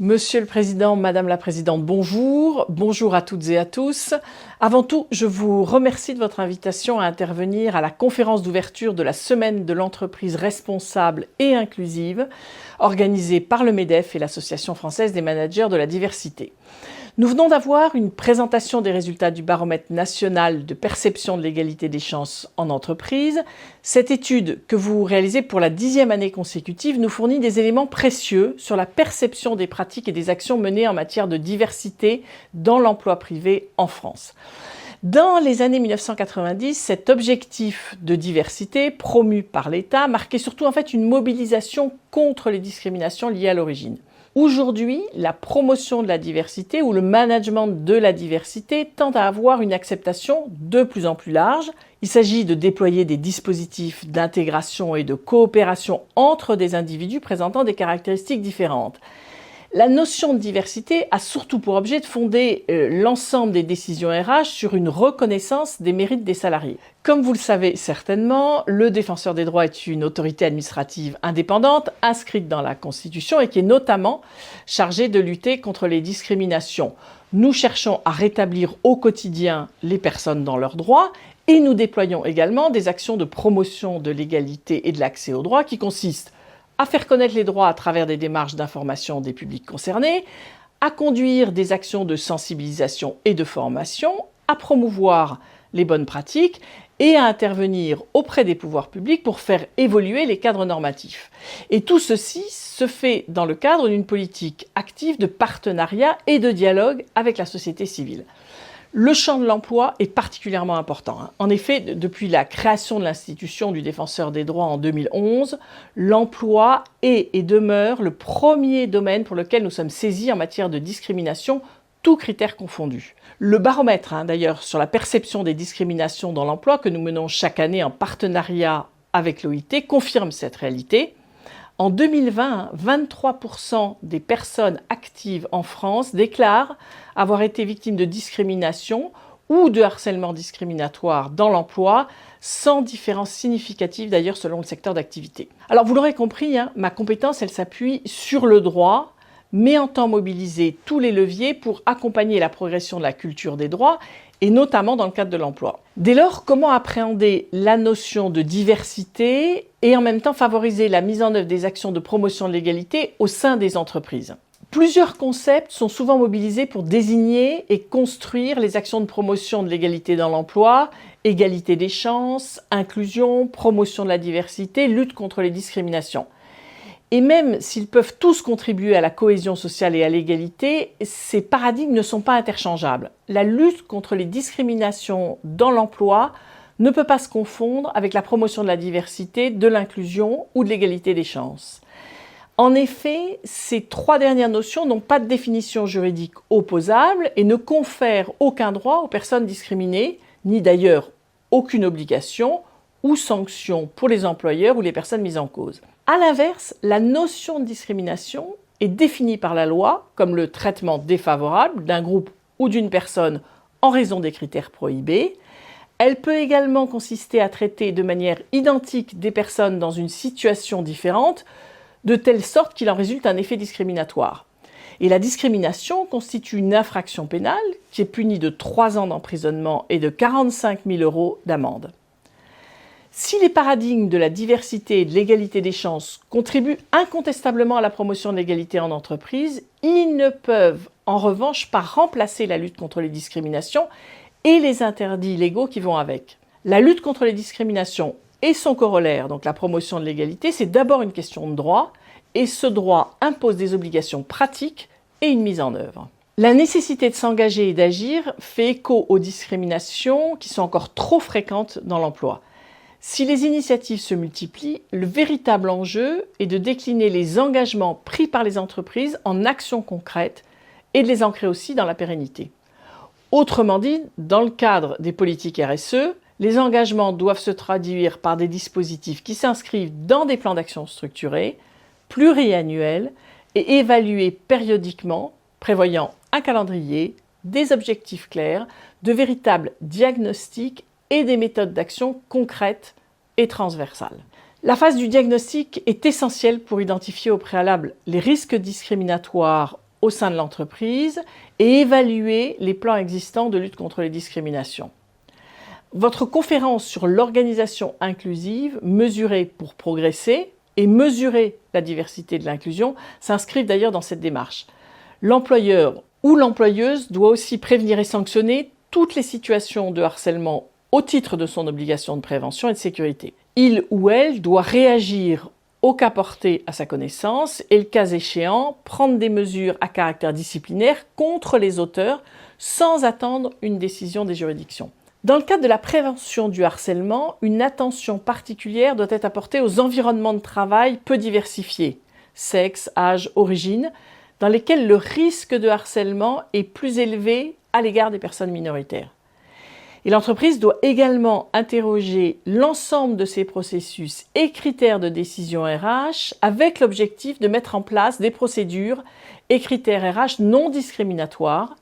Monsieur le Président, Madame la Présidente, bonjour. Bonjour à toutes et à tous. Avant tout, je vous remercie de votre invitation à intervenir à la conférence d'ouverture de la Semaine de l'entreprise responsable et inclusive, organisée par le MEDEF et l'Association française des managers de la diversité. Nous venons d'avoir une présentation des résultats du baromètre national de perception de l'égalité des chances en entreprise. Cette étude, que vous réalisez pour la 10e année consécutive, nous fournit des éléments précieux sur la perception des pratiques et des actions menées en matière de diversité dans l'emploi privé en France. Dans les années 1990, cet objectif de diversité promu par l'État marquait surtout une mobilisation contre les discriminations liées à l'origine. Aujourd'hui, la promotion de la diversité ou le management de la diversité tend à avoir une acceptation de plus en plus large. Il s'agit de déployer des dispositifs d'intégration et de coopération entre des individus présentant des caractéristiques différentes. La notion de diversité a surtout pour objet de fonder l'ensemble des décisions RH sur une reconnaissance des mérites des salariés. Comme vous le savez certainement, le Défenseur des droits est une autorité administrative indépendante inscrite dans la Constitution et qui est notamment chargée de lutter contre les discriminations. Nous cherchons à rétablir au quotidien les personnes dans leurs droits et nous déployons également des actions de promotion de l'égalité et de l'accès aux droits qui consistent à faire connaître les droits à travers des démarches d'information des publics concernés, à conduire des actions de sensibilisation et de formation, à promouvoir les bonnes pratiques et à intervenir auprès des pouvoirs publics pour faire évoluer les cadres normatifs. Et tout ceci se fait dans le cadre d'une politique active de partenariat et de dialogue avec la société civile. Le champ de l'emploi est particulièrement important. En effet, depuis la création de l'institution du Défenseur des droits en 2011, l'emploi est et demeure le premier domaine pour lequel nous sommes saisis en matière de discrimination, tous critères confondus. Le baromètre, d'ailleurs, sur la perception des discriminations dans l'emploi que nous menons chaque année en partenariat avec l'OIT confirme cette réalité. En 2020, 23% des personnes actives en France déclarent avoir été victimes de discrimination ou de harcèlement discriminatoire dans l'emploi, sans différence significative d'ailleurs selon le secteur d'activité. Alors vous l'aurez compris, ma compétence elle s'appuie sur le droit, mais entend mobiliser tous les leviers pour accompagner la progression de la culture des droits et notamment dans le cadre de l'emploi. Dès lors, comment appréhender la notion de diversité et en même temps favoriser la mise en œuvre des actions de promotion de l'égalité au sein des entreprises? Plusieurs concepts sont souvent mobilisés pour désigner et construire les actions de promotion de l'égalité dans l'emploi, égalité des chances, inclusion, promotion de la diversité, lutte contre les discriminations. Et même s'ils peuvent tous contribuer à la cohésion sociale et à l'égalité, ces paradigmes ne sont pas interchangeables. La lutte contre les discriminations dans l'emploi ne peut pas se confondre avec la promotion de la diversité, de l'inclusion ou de l'égalité des chances. En effet, ces trois dernières notions n'ont pas de définition juridique opposable et ne confèrent aucun droit aux personnes discriminées, ni d'ailleurs aucune obligation ou sanction pour les employeurs ou les personnes mises en cause. A l'inverse, la notion de discrimination est définie par la loi comme le traitement défavorable d'un groupe ou d'une personne en raison des critères prohibés. Elle peut également consister à traiter de manière identique des personnes dans une situation différente, de telle sorte qu'il en résulte un effet discriminatoire. Et la discrimination constitue une infraction pénale qui est punie de 3 ans d'emprisonnement et de 45 000 € d'amende. Si les paradigmes de la diversité et de l'égalité des chances contribuent incontestablement à la promotion de l'égalité en entreprise, ils ne peuvent en revanche pas remplacer la lutte contre les discriminations et les interdits légaux qui vont avec. La lutte contre les discriminations et son corollaire, donc la promotion de l'égalité, c'est d'abord une question de droit, et ce droit impose des obligations pratiques et une mise en œuvre. La nécessité de s'engager et d'agir fait écho aux discriminations qui sont encore trop fréquentes dans l'emploi. Si les initiatives se multiplient, le véritable enjeu est de décliner les engagements pris par les entreprises en actions concrètes et de les ancrer aussi dans la pérennité. Autrement dit, dans le cadre des politiques RSE, les engagements doivent se traduire par des dispositifs qui s'inscrivent dans des plans d'action structurés, pluriannuels et évalués périodiquement, prévoyant un calendrier, des objectifs clairs, de véritables diagnostics et des méthodes d'action concrètes et transversales. La phase du diagnostic est essentielle pour identifier au préalable les risques discriminatoires au sein de l'entreprise et évaluer les plans existants de lutte contre les discriminations. Votre conférence sur l'organisation inclusive, mesurer pour progresser et mesurer la diversité de l'inclusion, s'inscrivent d'ailleurs dans cette démarche. L'employeur ou l'employeuse doit aussi prévenir et sanctionner toutes les situations de harcèlement au titre de son obligation de prévention et de sécurité. Il ou elle doit réagir au cas porté à sa connaissance et, le cas échéant, prendre des mesures à caractère disciplinaire contre les auteurs sans attendre une décision des juridictions. Dans le cadre de la prévention du harcèlement, une attention particulière doit être apportée aux environnements de travail peu diversifiés, sexe, âge, origine, dans lesquels le risque de harcèlement est plus élevé à l'égard des personnes minoritaires. Et l'entreprise doit également interroger l'ensemble de ses processus et critères de décision RH avec l'objectif de mettre en place des procédures et critères RH non discriminatoires,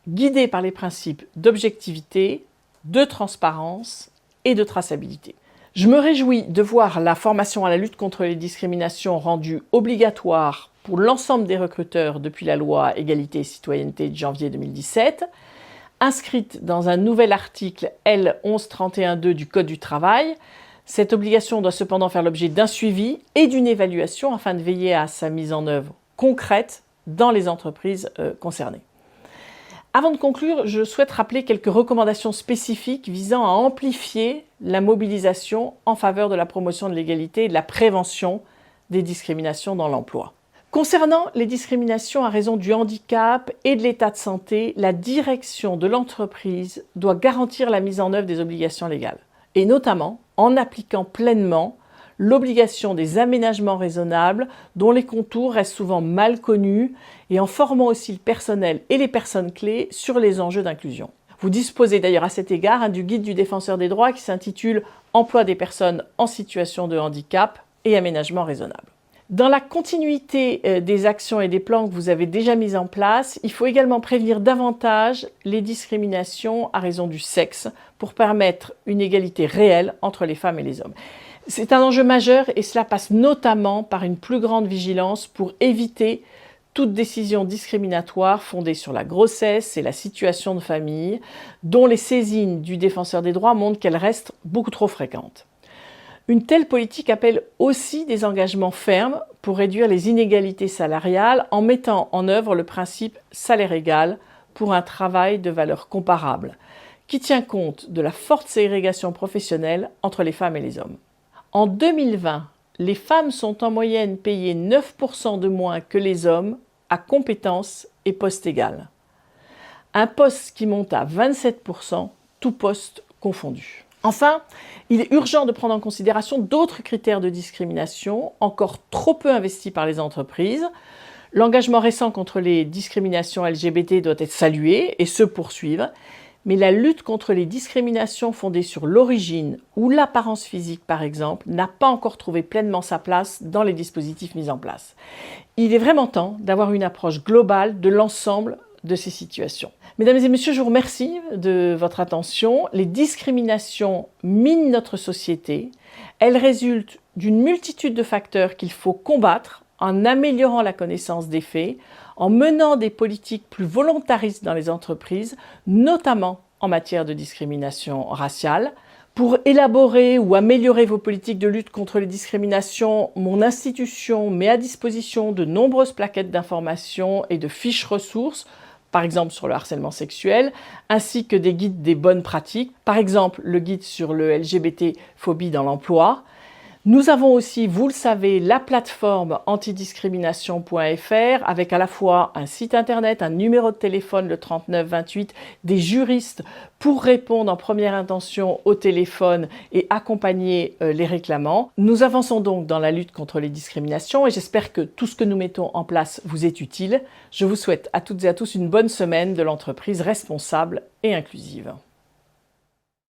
guidés par les principes d'objectivité, de transparence et de traçabilité. Je me réjouis de voir la formation à la lutte contre les discriminations rendue obligatoire pour l'ensemble des recruteurs depuis la loi Égalité et Citoyenneté de janvier 2017, inscrite dans un nouvel article L 1131-2 du Code du travail. Cette obligation doit cependant faire l'objet d'un suivi et d'une évaluation afin de veiller à sa mise en œuvre concrète dans les entreprises concernées. Avant de conclure, je souhaite rappeler quelques recommandations spécifiques visant à amplifier la mobilisation en faveur de la promotion de l'égalité et de la prévention des discriminations dans l'emploi. Concernant les discriminations à raison du handicap et de l'état de santé, la direction de l'entreprise doit garantir la mise en œuvre des obligations légales, et notamment en appliquant pleinement l'obligation des aménagements raisonnables dont les contours restent souvent mal connus et en formant aussi le personnel et les personnes clés sur les enjeux d'inclusion. Vous disposez d'ailleurs à cet égard du guide du défenseur des droits qui s'intitule « Emploi des personnes en situation de handicap et aménagement raisonnable ». Dans la continuité des actions et des plans que vous avez déjà mis en place, il faut également prévenir davantage les discriminations à raison du sexe pour permettre une égalité réelle entre les femmes et les hommes. C'est un enjeu majeur et cela passe notamment par une plus grande vigilance pour éviter toute décision discriminatoire fondée sur la grossesse et la situation de famille, dont les saisines du défenseur des droits montrent qu'elles restent beaucoup trop fréquentes. Une telle politique appelle aussi des engagements fermes pour réduire les inégalités salariales en mettant en œuvre le principe salaire égal pour un travail de valeur comparable, qui tient compte de la forte ségrégation professionnelle entre les femmes et les hommes. En 2020, les femmes sont en moyenne payées 9% de moins que les hommes à compétences et postes égales. Un poste qui monte à 27%, tout poste confondu. Enfin, il est urgent de prendre en considération d'autres critères de discrimination encore trop peu investis par les entreprises. L'engagement récent contre les discriminations LGBT doit être salué et se poursuivre, mais la lutte contre les discriminations fondées sur l'origine ou l'apparence physique, par exemple, n'a pas encore trouvé pleinement sa place dans les dispositifs mis en place. Il est vraiment temps d'avoir une approche globale de l'ensemble de ces situations. Mesdames et messieurs, je vous remercie de votre attention. Les discriminations minent notre société. Elles résultent d'une multitude de facteurs qu'il faut combattre en améliorant la connaissance des faits, en menant des politiques plus volontaristes dans les entreprises, notamment en matière de discrimination raciale. Pour élaborer ou améliorer vos politiques de lutte contre les discriminations, mon institution met à disposition de nombreuses plaquettes d'informations et de fiches ressources, par exemple sur le harcèlement sexuel, ainsi que des guides des bonnes pratiques, par exemple le guide sur le LGBT-phobie dans l'emploi. Nous avons aussi, vous le savez, la plateforme antidiscrimination.fr avec à la fois un site internet, un numéro de téléphone, le 3928, des juristes pour répondre en première intention au téléphone et accompagner les réclamants. Nous avançons donc dans la lutte contre les discriminations et j'espère que tout ce que nous mettons en place vous est utile. Je vous souhaite à toutes et à tous une bonne semaine de l'entreprise responsable et inclusive.